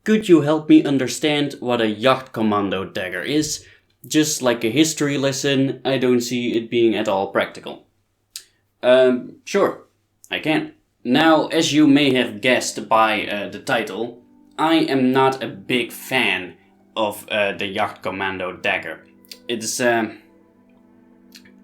Could you help me understand what a Jagdkommando dagger is? Just like a history lesson, I don't see it being at all practical. Sure, I can. Now, as you may have guessed by the title, I am not a big fan of the Jagdkommando dagger. It's,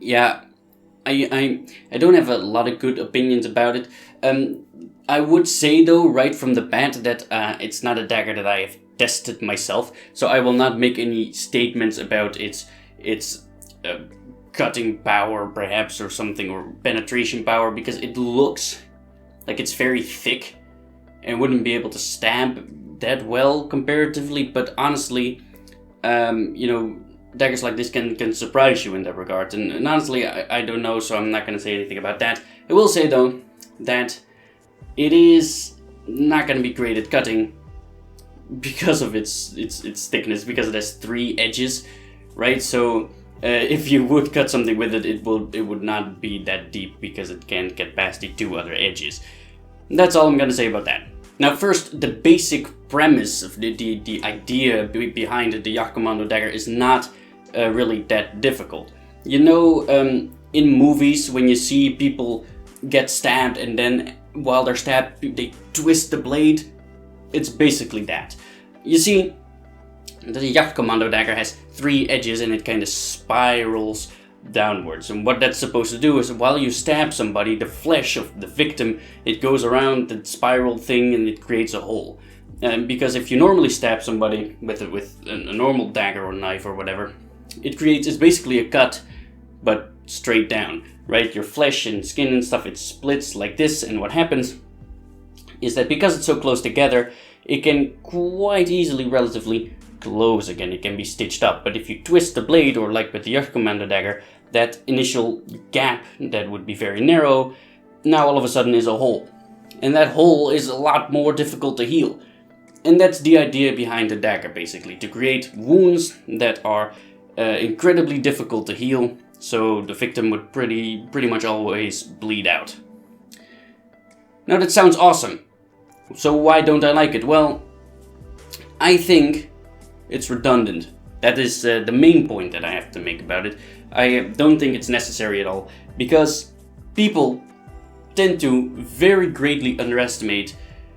yeah, I don't have a lot of good opinions about it. I would say though, right from the bat, that it's not a dagger that I have tested myself, so I will not make any statements about its cutting power, perhaps, or something, or penetration power, because it looks like it's very thick and wouldn't be able to stab that well comparatively. But honestly, daggers like this can surprise you in that regard, and honestly, I don't know, so I'm not going to say anything about that. I will say though that it is not going to be great at cutting because of its thickness, because it has 3 edges, right? So if you would cut something with it, it would not be that deep because it can't get past the 2 other edges. That's all I'm going to say about that. Now, first, the basic premise of the idea behind the Jagdkommando dagger is not really that difficult. You know, in movies, when you see people get stabbed and then while they're stabbed, they twist the blade, it's basically that. You see, the Jagdkommando dagger has 3 edges and it kind of spirals downwards. And what that's supposed to do is, while you stab somebody, the flesh of the victim, it goes around the spiral thing and it creates a hole. Because if you normally stab somebody with a normal dagger or knife or whatever, it's basically a cut, but straight down, right? Your flesh and skin and stuff, it splits like this, and what happens is that because it's so close together, it can quite easily, relatively, close again. It can be stitched up. But if you twist the blade, or like with the Jagdkommando dagger, that initial gap that would be very narrow, now all of a sudden is a hole. And that hole is a lot more difficult to heal. And that's the idea behind the dagger, basically, to create wounds that are incredibly difficult to heal, so the victim would pretty much always bleed out. Now that sounds awesome. So why don't I like it? Well, I think it's redundant. That is the main point that I have to make about it. I don't think it's necessary at all, because people tend to very greatly underestimate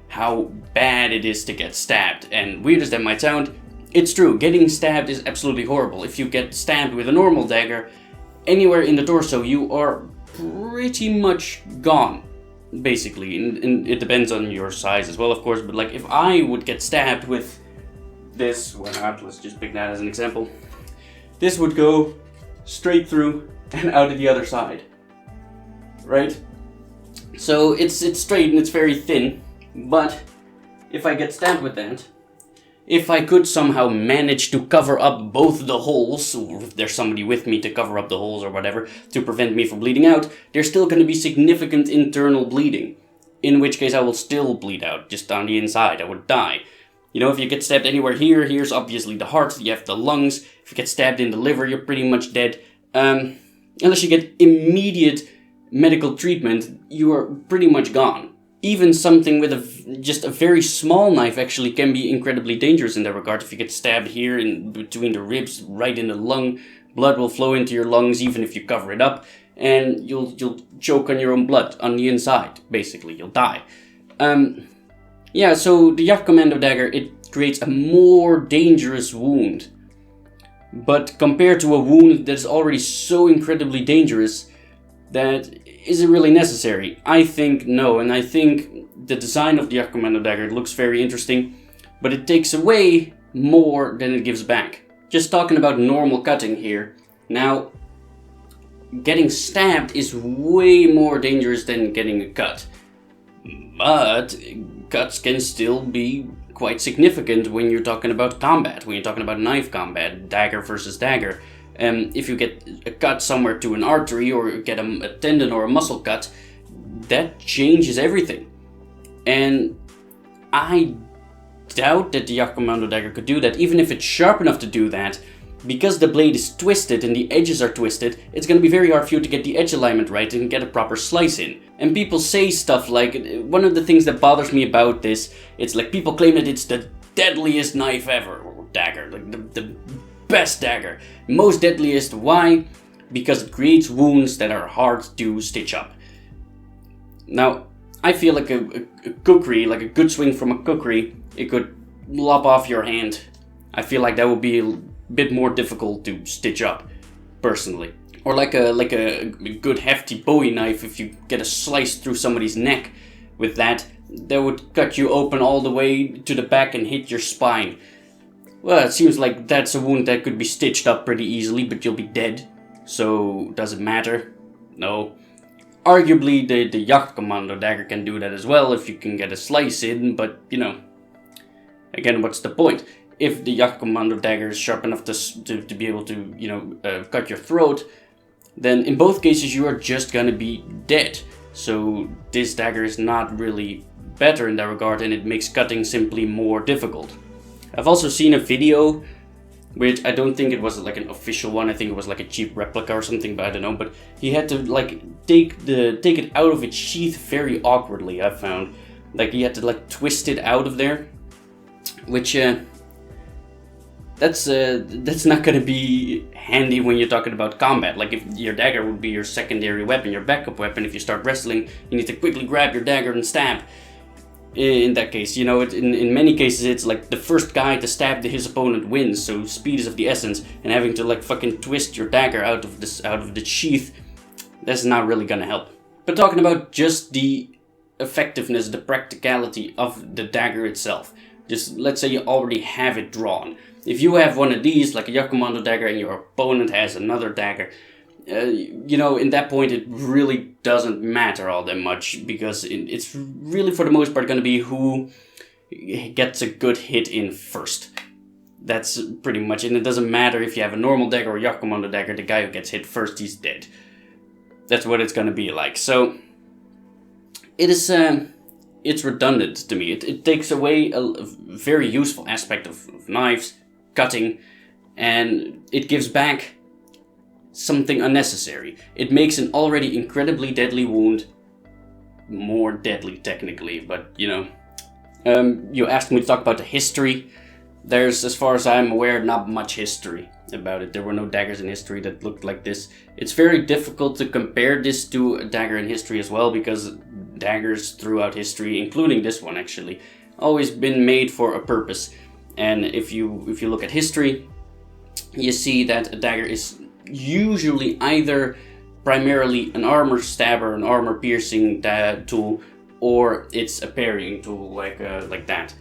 how bad it is to get stabbed. And weird as that might sound, it's true. Getting stabbed is absolutely horrible. If you get stabbed with a normal dagger, anywhere in the torso, you are pretty much gone, basically. And it depends on your size as well, of course, but like if I would get stabbed with this, let's just pick that as an example, this would go straight through and out of the other side, right? So it's straight and it's very thin, but if I get stabbed with that, if I could somehow manage to cover up both the holes, or if there's somebody with me to cover up the holes or whatever, to prevent me from bleeding out, there's still going to be significant internal bleeding. In which case I will still bleed out, just on the inside. I would die. You know, if you get stabbed anywhere here, here's obviously the heart, you have the lungs. If you get stabbed in the liver, you're pretty much dead. Unless you get immediate medical treatment, you are pretty much gone. Even something with just a very small knife actually can be incredibly dangerous in that regard. If you get stabbed here in between the ribs, right in the lung, blood will flow into your lungs even if you cover it up, and you'll choke on your own blood on the inside, basically. You'll die. Yeah, so the Jagdkommando dagger, it creates a more dangerous wound. But compared to a wound that's already so incredibly dangerous, that is it really necessary? I think no, and I think the design of the Jagdkommando dagger looks very interesting, but it takes away more than it gives back. Just talking about normal cutting here. Now, getting stabbed is way more dangerous than getting a cut. But cuts can still be quite significant when you're talking about combat, when you're talking about knife combat, dagger versus dagger. If you get a cut somewhere to an artery, or get a tendon or a muscle cut, that changes everything. And I doubt that the Jagdkommando dagger could do that, even if it's sharp enough to do that. Because the blade is twisted and the edges are twisted, it's going to be very hard for you to get the edge alignment right and get a proper slice in. And people say stuff like, one of the things that bothers me about this, it's like people claim that it's the deadliest knife ever, or dagger, like the best dagger. Most deadliest, why? Because it creates wounds that are hard to stitch up. Now, I feel like a kukri, like a good swing from a kukri, it could lop off your hand. I feel like that would be a bit more difficult to stitch up, personally. Or like a good hefty Bowie knife, if you get a slice through somebody's neck with that would cut you open all the way to the back and hit your spine. Well, it seems like that's a wound that could be stitched up pretty easily, but you'll be dead. So, does it matter? No. Arguably, the Jagdkommando dagger can do that as well if you can get a slice in, but, you know, again, what's the point? If the Jagdkommando dagger is sharp enough to be able to, you know, cut your throat, then in both cases you are just gonna be dead. So this dagger is not really better in that regard, and it makes cutting simply more difficult. I've also seen a video, which I don't think it was like an official one, I think it was like a cheap replica or something, but I don't know, but he had to like take it out of its sheath very awkwardly, I found. Like he had to like twist it out of there, which that's not gonna be handy when you're talking about combat. Like if your dagger would be your secondary weapon, your backup weapon, if you start wrestling, you need to quickly grab your dagger and stab. In that case, you know, in many cases it's like the first guy to stab his opponent wins, so speed is of the essence, and having to like fucking twist your dagger out of the sheath, that's not really gonna help. But talking about just the effectiveness, the practicality of the dagger itself, just let's say you already have it drawn. If you have one of these, like a Jagdkommando dagger, and your opponent has another dagger, you know, in that point it really doesn't matter all that much, because it's really for the most part going to be who gets a good hit in first. That's pretty much it. And it doesn't matter if you have a normal dagger or a Jagdkommando dagger, the guy who gets hit first, he's dead. That's what it's going to be like. So it is it's redundant to me. It takes away a very useful aspect of knives, cutting, and it gives back something unnecessary. It makes an already incredibly deadly wound more deadly, technically, but you know. You asked me to talk about the history. There's, as far as I'm aware, not much history about it. There were no daggers in history that looked like this. It's very difficult to compare this to a dagger in history as well, because daggers throughout history, including this one actually, always been made for a purpose. And if you look at history, you see that a dagger is usually either primarily an armor stabber, an armor piercing tool, or it's a parrying tool like that.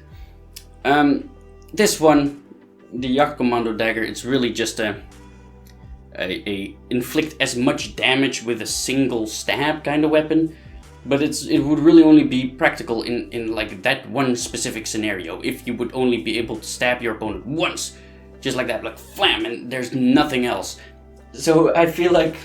This one, the Jagdkommando dagger, it's really just a inflict as much damage with a single stab kind of weapon, but it would really only be practical in like that one specific scenario, if you would only be able to stab your opponent once, just like that, like flam, and there's nothing else. So I feel like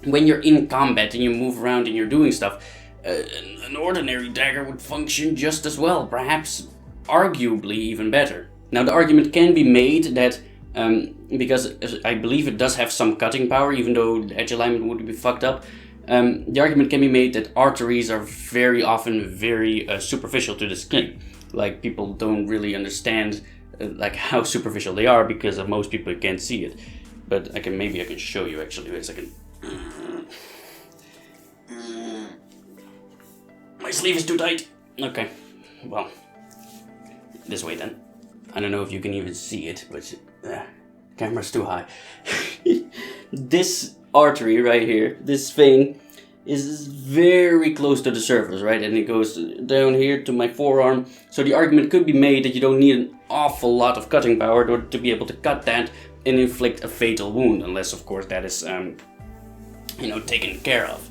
when you're in combat and you move around and you're doing stuff, an ordinary dagger would function just as well, perhaps arguably even better. Now the argument can be made that, because I believe it does have some cutting power, even though the edge alignment would be fucked up, the argument can be made that arteries are very often very superficial to the skin. Like, people don't really understand like how superficial they are, because most people can't see it. But maybe I can show you actually. Wait a second. My sleeve is too tight. Okay, well, this way then. I don't know if you can even see it, but camera's too high. This artery right here, this vein, is very close to the surface, right? And it goes down here to my forearm. So the argument could be made that you don't need an awful lot of cutting power in order to be able to cut that and inflict a fatal wound, unless of course that is, taken care of.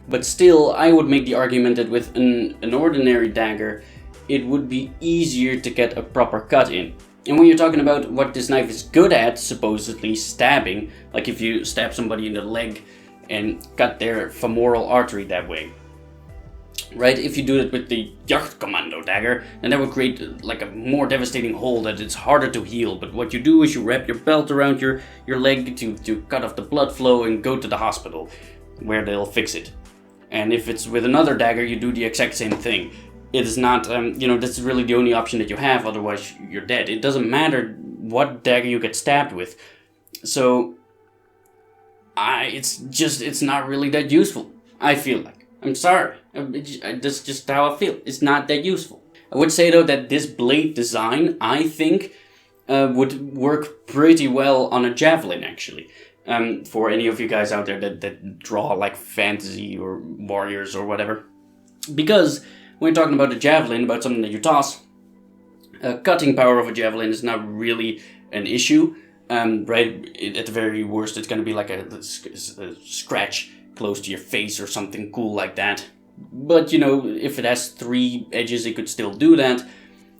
But still, I would make the argument that with an ordinary dagger, it would be easier to get a proper cut in. And when you're talking about what this knife is good at, supposedly stabbing, like if you stab somebody in the leg and cut their femoral artery that way, right? If you do it with the Jagdkommando dagger, then that would create like a more devastating hole that it's harder to heal. But what you do is you wrap your belt around your leg to cut off the blood flow and go to the hospital, where they'll fix it. And if it's with another dagger, you do the exact same thing. It is not, you know, this is really the only option that you have, otherwise you're dead. It doesn't matter what dagger you get stabbed with. So, it's not really that useful, I feel like. I'm sorry, that's just how I feel. It's not that useful. I would say though that this blade design, I think, would work pretty well on a javelin actually. For any of you guys out there that draw like fantasy or warriors or whatever. Because when you're talking about a javelin, about something that you toss, cutting power of a javelin is not really an issue. Right, at the very worst, it's going to be like a scratch close to your face or something cool like that. But, you know, if it has 3 edges, it could still do that.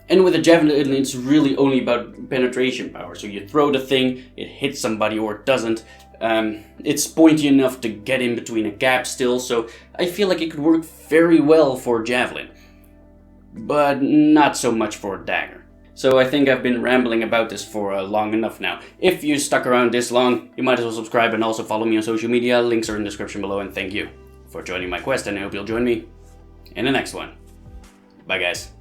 And with a javelin, it's really only about penetration power. So you throw the thing, it hits somebody or it doesn't. It's pointy enough to get in between a gap still. So I feel like it could work very well for a javelin. But not so much for a dagger. So I think I've been rambling about this for long enough now. If you stuck around this long, you might as well subscribe and also follow me on social media. Links are in the description below, and thank you for joining my quest, and I hope you'll join me in the next one. Bye guys.